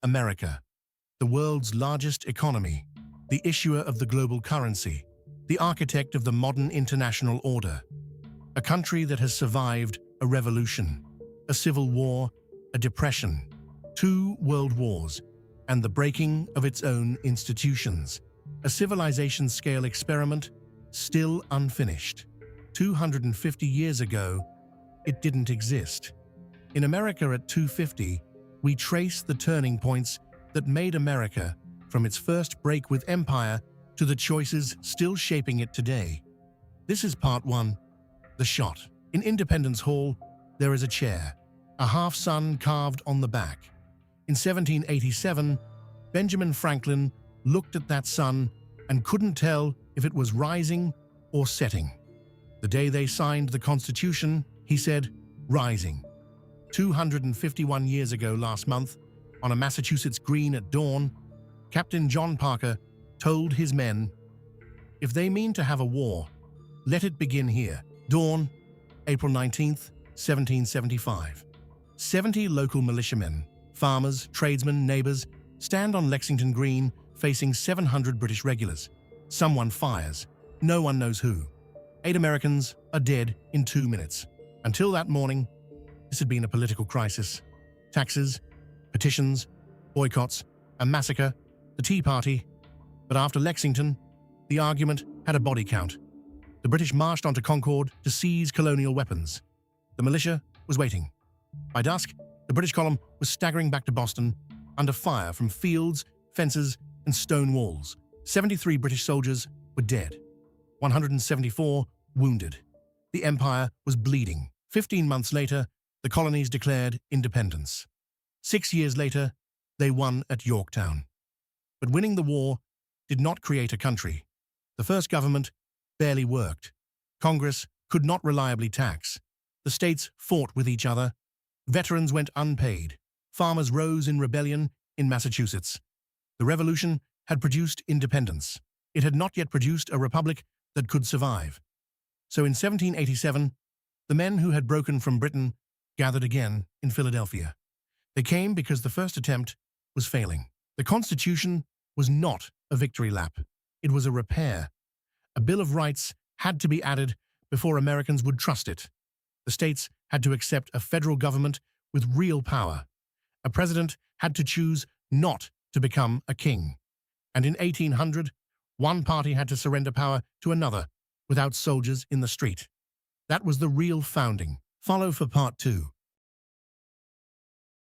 America, the world's largest economy, the issuer of the global currency, the architect of the modern international order. A country that has survived a revolution, a civil war, a depression, 2 world wars, and the breaking of its own institutions. A civilization-scale experiment still unfinished. 250 years ago, it didn't exist. In America at 250, we trace the turning points that made America from its first break with empire to the choices still shaping it today. This is part 1, the shot. In Independence Hall, there is a chair, a half-sun carved on the back. In 1787, Benjamin Franklin looked at that sun and couldn't tell if it was rising or setting. The day they signed the Constitution, he said, "Rising." 251 years ago last month, on a Massachusetts green at dawn, Captain John Parker told his men, "If they mean to have a war, let it begin here." Dawn, April 19th, 1775. 70 local militiamen, farmers, tradesmen, neighbors, stand on Lexington Green facing 700 British regulars. Someone fires. No one knows who. 8 Americans are dead in 2 minutes. Until that morning, this had been a political crisis. Taxes, petitions, boycotts, a massacre, the Tea Party. But after Lexington, the argument had a body count. The British marched onto Concord to seize colonial weapons. The militia was waiting. By dusk, the British column was staggering back to Boston under fire from fields, fences, and stone walls. 73 British soldiers were dead, 174 wounded. The empire was bleeding. 15 months later, the colonies declared independence. 6 years later, they won at Yorktown. But winning the war did not create a country. The first government barely worked. Congress could not reliably tax. The states fought with each other. Veterans went unpaid. Farmers rose in rebellion in Massachusetts. The Revolution had produced independence. It had not yet produced a republic that could survive. So in 1787, the men who had broken from Britain gathered again in Philadelphia. They came because the first attempt was failing. The Constitution was not a victory lap. It was a repair. A Bill of Rights had to be added before Americans would trust it. The states had to accept a federal government with real power. A president had to choose not to become a king. And in 1800, one party had to surrender power to another without soldiers in the street. That was the real founding. Follow for part 2.